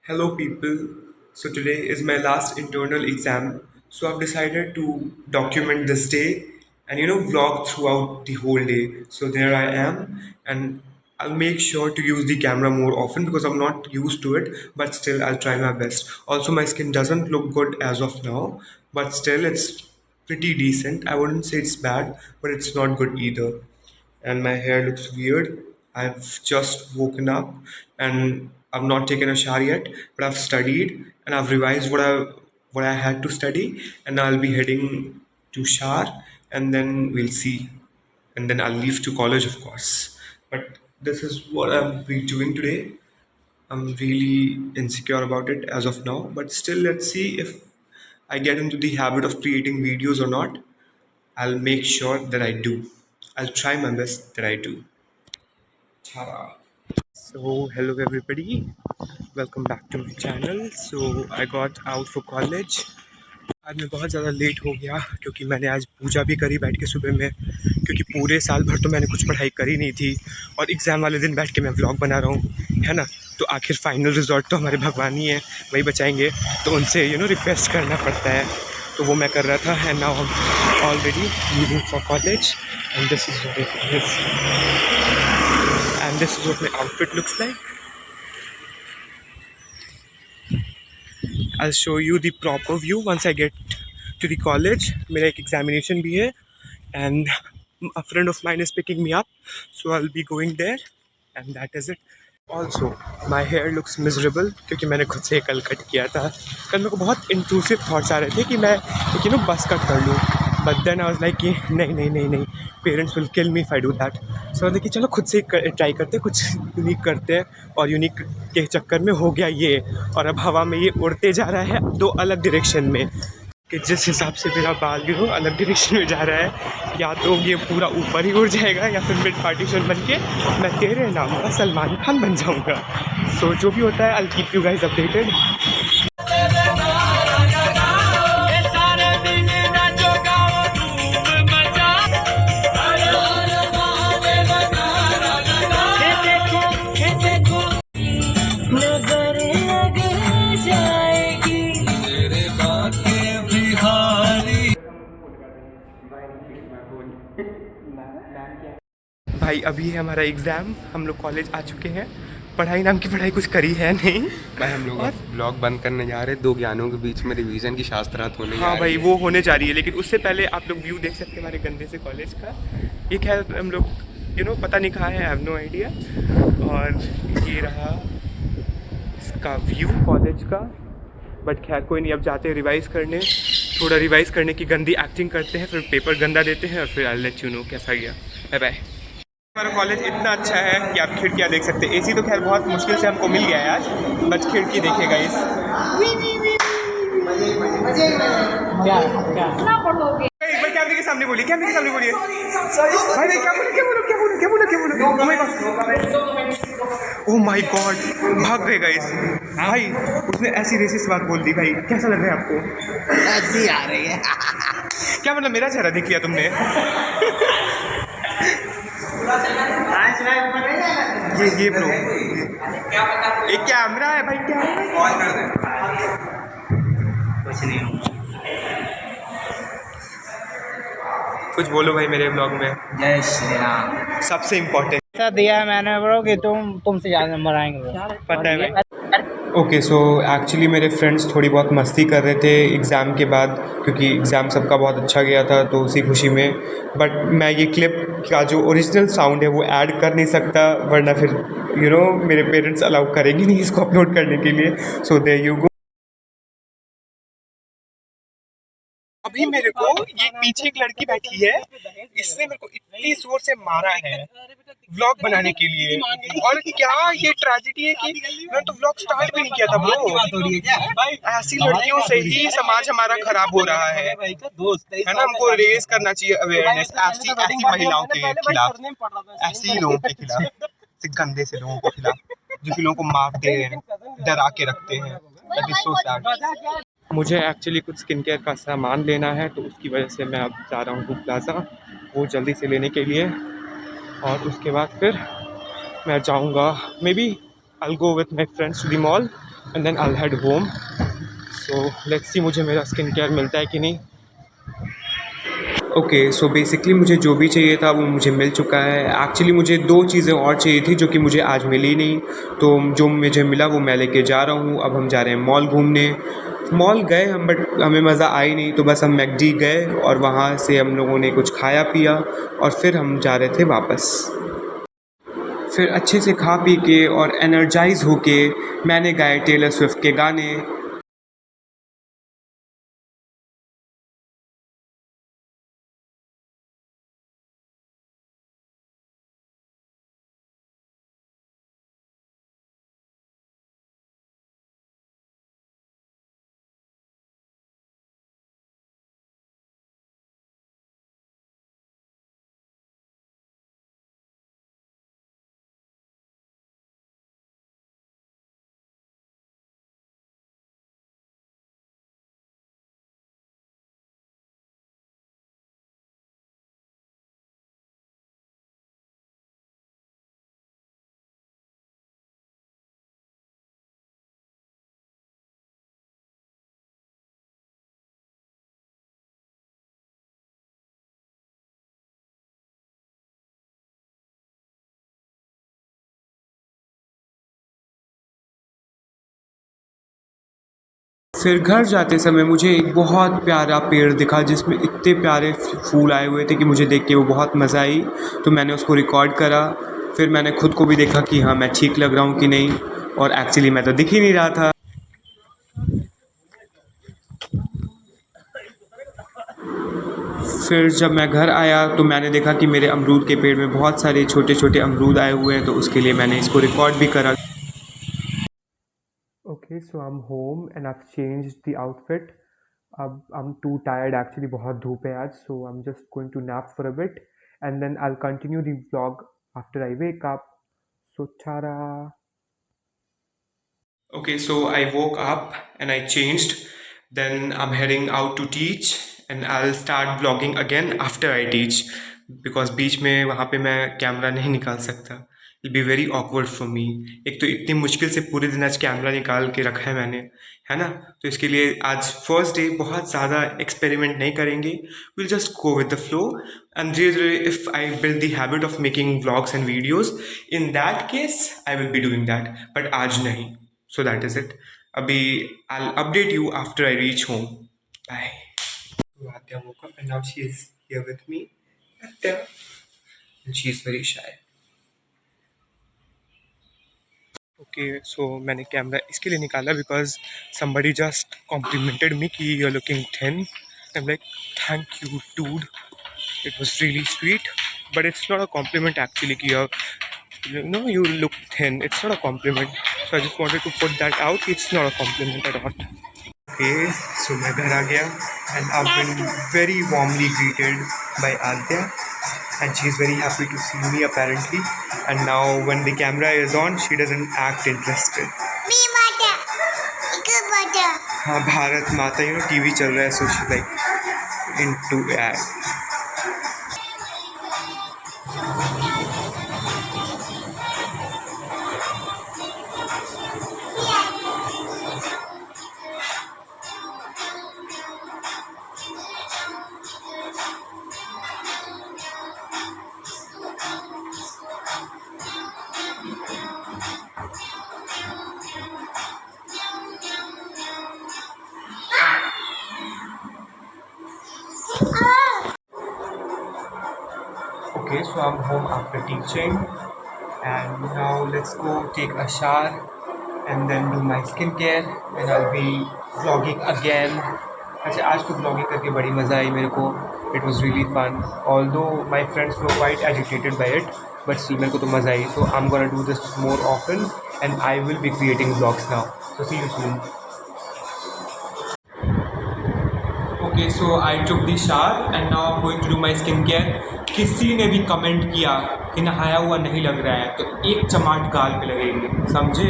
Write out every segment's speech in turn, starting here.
Hello, people. So, today is my last internal exam. So, I've decided to document this day and vlog throughout the whole day. So, there I am, and I'll make sure to use the camera more often because I'm not used to it, but still, I'll try my best. Also, my skin doesn't look good as of now, but still, it's pretty decent. I wouldn't say it's bad, but it's not good either, and my hair looks weird. I've just woken up and I've not taken a shower yet, but I've studied and I've revised what I had to study, and I'll be heading to shower, and then we'll see. And then I'll leave to college, of course. But this is what I'll be doing today. I'm really insecure about it as of now, but still, let's see if I get into the habit of creating videos or not. I'll make sure that I do. I'll try my best that I do. Ta-da. So, hello everybody. Welcome back to my channel. So, I got out for college. आज मैं बहुत ज़्यादा late हो गया क्योंकि मैंने आज पूजा भी करी बैठ के सुबह में, क्योंकि पूरे साल भर तो मैंने कुछ पढ़ाई करी नहीं थी और एग्ज़ाम वाले दिन बैठ के मैं व्लॉग बना रहा हूँ, है ना। तो आखिर फाइनल रिजल्ट तो हमारे भगवान ही है, वही बचाएंगे, तो उनसे रिक्वेस्ट करना पड़ता है। तो वो मैं कर रहा था, and now I already leaving for college, and this is what it is, and this is what my outfit looks like. I'll show you the proper view once I get to the college. मेरा एक examination भी है, and a friend of mine is picking me up, so I'll be going there, and that is it. Also, my hair looks miserable क्योंकि मैंने खुद से कल cut किया था। कल मेरे को बहुत इंट्रूसिव थॉट्स आ रहे थे कि मैं बस कट कर लूँ, but then I was like कि नहीं नहीं नहीं नहीं, parents will kill me if I do that. So देखिए चलो खुद से ट्राई करते, कुछ यूनिक करते हैं, और यूनिक के चक्कर में हो गया ये, और अब हवा में ये उड़ते जा रहा है दो अलग डायरेक्शन में, कि जिस हिसाब से मेरा बाल अलग डायरेक्शन में जा रहा है, या तो ये पूरा ऊपर ही उड़ जाएगा या फिर मिड पार्टीशन बन के मैं तेरे नाम का सलमान खान बन जाऊंगा। सो जो भी होता है, I keep you guys updated. भाई अभी है हमारा एग्ज़ाम, हम लोग कॉलेज आ चुके हैं, पढ़ाई नाम की पढ़ाई कुछ करी है नहीं भाई। हम लोग ब्लॉग बंद करने जा रहे हैं, दो ज्ञानों के बीच में रिवीजन की शास्त्रार्थ होने जा हाँ रही भाई, है। वो होने जा रही है, लेकिन उससे पहले आप लोग व्यू देख सकते हैं हमारे गंदे से कॉलेज का। ये खैर हम लोग पता नहीं कहाँ है, आई हैव नो आइडिया। और ये रहा इसका व्यू कॉलेज का, बट खैर कोई नहीं, अब जाते हैं रिवाइज़ करने, थोड़ा रिवाइज़ करने की गंदी एक्टिंग करते हैं, फिर पेपर गंदा देते हैं, और फिर आई लेट यू नो कैसा गया। Bye bye. हमारा कॉलेज इतना अच्छा है कि आप खिड़कियाँ देख सकते हैं। एसी तो खैर बहुत मुश्किल से हमको मिल गया है आज, बट खिड़की देखेगा इस एक बार कैमरे के सामने बोलिए, कैमरे के सामने बोलिए भाई भाई, क्या बोले क्या बोलो क्या बोलो क्या बोलो क्या बोलो। ओह माय गॉड, भाग गए गाइस। भाई उसने ऐसी रेसिस्ट बात बोल दी भाई, कैसा लग रहा है आपको? ऐसी आ रही है। क्या मतलब मेरा चेहरा देख लिया तुमने? ये ब्रो, एक कैमरा है भाई, क्या कुछ नहीं, कुछ बोलो भाई मेरे ब्लॉग में। जय श्री राम। सबसे इम्पोर्टेंट ऐसा दिया है मैंने ब्रो कि तुमसे ज़्यादा नंबर आएंगे, पता है भाई। ओके, सो एक्चुअली मेरे फ्रेंड्स थोड़ी बहुत मस्ती कर रहे थे एग्ज़ाम के बाद, क्योंकि एग्ज़ाम सबका बहुत अच्छा गया था, तो उसी खुशी में। बट मैं ये क्लिप का जो ओरिजिनल साउंड है वो ऐड कर नहीं सकता, वरना फिर मेरे पेरेंट्स अलाउ करेंगे नहीं इसको अपलोड करने के लिए। So there you go. अभी मेरे को ये पीछे एक लड़की बैठी है, इसने मेरे को इतनी जोर से मारा है व्लॉग बनाने के लिए, और क्या ये ट्रेजेडी है कि मैंने तो व्लॉग स्टार्ट भी नहीं किया था ब्रो। ऐसी लड़कियों से ही समाज हमारा खराब हो रहा है ना। हमको रेज करना चाहिए अवेयरनेस ऐसी महिलाओं के खिलाफ, ऐसे ही लोगों के खिलाफ, गंदे से लोगों के खिलाफ जो कि लोगों को मारते हैं, डरा के रखते हैं। That is so sad. मुझे एक्चुअली कुछ स्किन केयर का सामान लेना है, तो उसकी वजह से मैं अब जा रहा हूँ टू प्लाज़ा वो जल्दी से लेने के लिए, और उसके बाद फिर मैं जाऊँगा, maybe I will go with my friends to the mall, and then I head home. So let's see मुझे मेरा स्किन केयर मिलता है कि नहीं. ओके, सो बेसिकली मुझे जो भी चाहिए था वो मुझे मिल चुका है. एक्चुअली मुझे 2 चीज़ें और चाहिए थी जो कि मुझे आज मिली नहीं. तो जो मुझे मिला वो मैं लेके जा रहा हूँ. अब हम जा रहे हैं मॉल घूमने. मॉल गए हम बट हमें मज़ा आई नहीं, तो बस हम मैकडी गए और वहाँ से हम लोगों ने कुछ खाया पिया और फिर हम जा रहे थे वापस. फिर अच्छे से खा पी के और एनर्जाइज होके मैंने गाए टेलर स्विफ्ट के गाने. फिर घर जाते समय मुझे एक बहुत प्यारा पेड़ दिखा जिसमें इतने प्यारे फूल आए हुए थे कि मुझे देख के वो बहुत मज़ा आई. तो मैंने उसको रिकॉर्ड करा. फिर मैंने खुद को भी देखा कि हाँ मैं ठीक लग रहा हूँ कि नहीं, और एक्चुअली मैं तो दिख ही नहीं रहा था. फिर जब मैं घर आया तो मैंने देखा कि मेरे अमरूद के पेड़ में बहुत सारे छोटे छोटे अमरूद आए हुए हैं, तो उसके लिए मैंने इसको रिकॉर्ड भी करा. Okay, so I am home and I changed the outfit. अब I am too tired actually, बहुत धूप है आज, so I am just going to nap for a bit and then I will continue the vlog after I wake up. So tara. Okay, so I woke up and I changed. Then I'm heading out to teach and I'll start vlogging again after I teach because बीच में वहाँ पे मैं camera नहीं निकाल सकता. It'll be very awkward for me. एक तो इतनी मुश्किल से पूरे दिन आज कैमरा निकाल के रखा है मैंने, है ना. तो इसके लिए आज फर्स्ट डे बहुत ज़्यादा एक्सपेरिमेंट नहीं करेंगे. We'll just go with the flow and धीरे-धीरे if I build the habit of making vlogs and videos, in that case I will be doing that. But आज नहीं. So that is it. Abhi, I'll update you after I reach home. Bye. Adya woke up and now she is here with me. Adya. And she is very shy. Okay, so मैंने camera इसके लिए निकाला because somebody just complimented me कि you're looking thin. I'm like, thank you, dude. It was really sweet, but it's not a compliment actually कि you look thin. It's not a compliment. So I just wanted to put that out. It's not a compliment at all. Okay, so मैं घर आ गया and I've been very warmly greeted by Adya and she's very happy to see me apparently. And now when the camera is on, she doesn't act interested. Me mata, ikut mata. हाँ भारत माता, TV चल रहा है, so she's like into ad. Okay, so I'm home after teaching and now let's go take a shower and then do my skincare and I'll be vlogging again. अच्छा आज तो vlogging करके बड़ी मज़ा आई मेरे को. It was really fun. Although my friends were quite agitated by it, but still मेरे को तो मज़ा आई. So I'm gonna do this more often and I will be creating vlogs now. So see you soon. Okay, so I took the shower and now I'm going to do my skincare. किसी ने भी comment किया कि नहाया हुआ नहीं लग रहा है तो एक चमाट गाल पे लगेगी, समझे.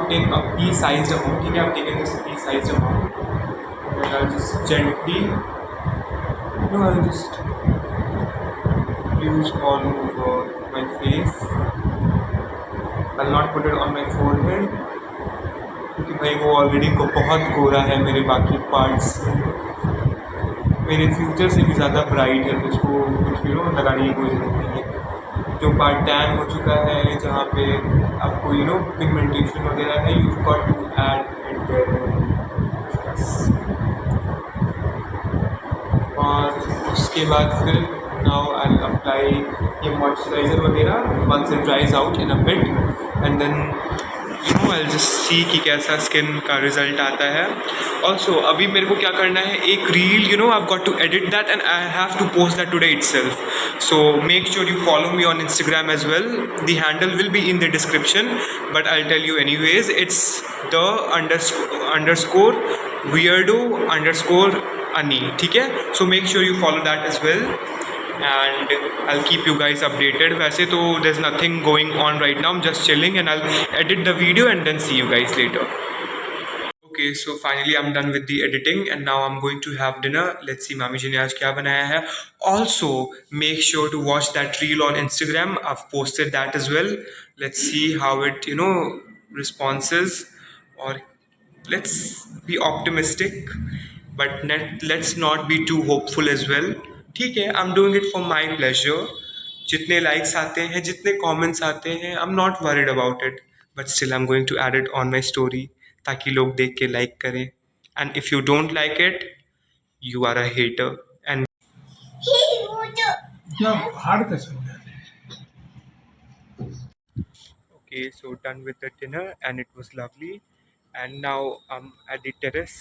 Take a pea sized amount. ठीक है, I'm taking this pea sized amount and I'll just gently, I'll just use all over my face. I'll not put it on my forehead. क्योंकि भाई वो ऑलरेडी बहुत गोरा है मेरे बाकी पार्ट्स मेरे फ्यूचर से भी ज़्यादा ब्राइट है, तो उसको कुछ लगाने की कोई ज़रूरत नहीं है। जो पार्ट टैन हो चुका है, जहाँ पे आपको पिगमेंटेशन वगैरह है, you got to add it there. और उसके बाद फिर नाउ आई अप्लाई ये मॉइस्चराइज़र वगैरह once it dries out in a bit, and then I just see कि कैसा स्किन का रिजल्ट आता है। ऑल्सो अभी मेरे को क्या करना है, एक reel I got to edit that and I have to post that today itself, so make sure you follow me on Instagram as well. The handle will be in the description, but I tell you anyways, it's the underscore weirdo underscore Ani, ठीक है? So make sure you follow that as well, and I'll keep you guys updated. वैसे तो there's nothing going on right now, I'm just chilling and I'll edit the video and then see you guys later. Okay, so finally I'm done with the editing and now I'm going to have dinner. Let's see मामी जी ने आज क्या बनाया है. Also make sure to watch that reel on Instagram, I've posted that as well. Let's see how it responses, or let's be optimistic but let's not be too hopeful as well. ठीक है, I'm doing it for my pleasure. जितने likes आते हैं, जितने comments आते हैं, I'm not worried about it, but still I'm going to add it on my story ताकि लोग देख के like करें. And if you don't like it, you are a hater. And okay, so done with the dinner and it was lovely, and now I'm at the terrace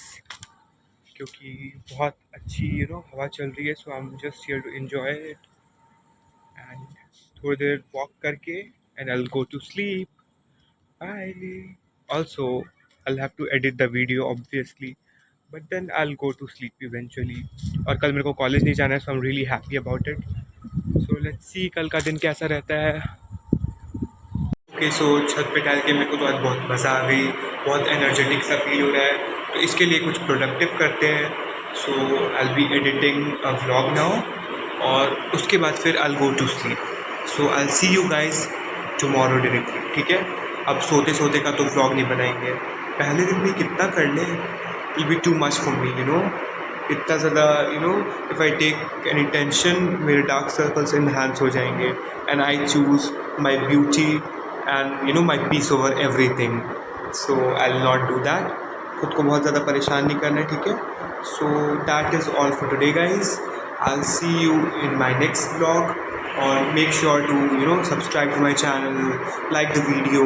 क्योंकि बहुत अच्छी हवा चल रही है, so I am just here to enjoy it and थोड़ी देर walk करके and I will go to sleep. Bye. Also I have to edit the video obviously, but then I will go to sleep eventually. और कल मेरे को college नहीं जाना है, so I am really happy about it. So let's see कल का दिन कैसा रहता है. ओके, सो छत पे टहल के मेरे को तो आज बहुत मज़ा आ गई, बहुत एनर्जेटिक सा फील हो रहा है, तो इसके लिए कुछ प्रोडक्टिव करते हैं. So I will be editing a vlog now और उसके बाद फिर I will go to sleep. So I will see you guys tomorrow directly, ठीक है? अब सोते सोते का तो व्लॉग नहीं बनाएंगे, पहले दिन भी कितना कर ले, will be too much for me इतना ज़्यादा if I take any tension मेरे डार्क सर्कल्स इन्हांस हो जाएंगे, and I choose my beauty and my peace over everything. So I will not do that. खुद को बहुत ज़्यादा परेशान नहीं करना है, ठीक है? So that is all for today guys. I will see you in my next blog, और make sure to subscribe to my channel, like the video,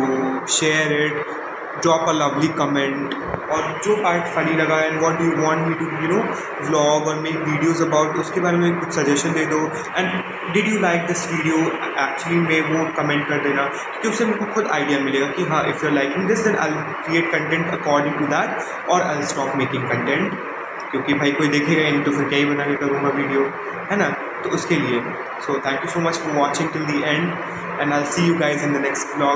share it, drop a lovely comment, और जो part funny लगा and what do you want me to vlog और make videos about, उसके बारे में कुछ suggestion दे दो. And did you like this video actually में वो कमेंट कर देना, क्योंकि उससे मेरे को खुद आइडिया मिलेगा कि हाँ, if you are liking this then I will create content according to that, और I will stop making content, क्योंकि भाई कोई देखेगा नहीं तो फिर क्या ही बना के करूँगा वीडियो, है ना? तो उसके लिए. So thank you so much for watching till the end, and I'll see you guys in the next vlog.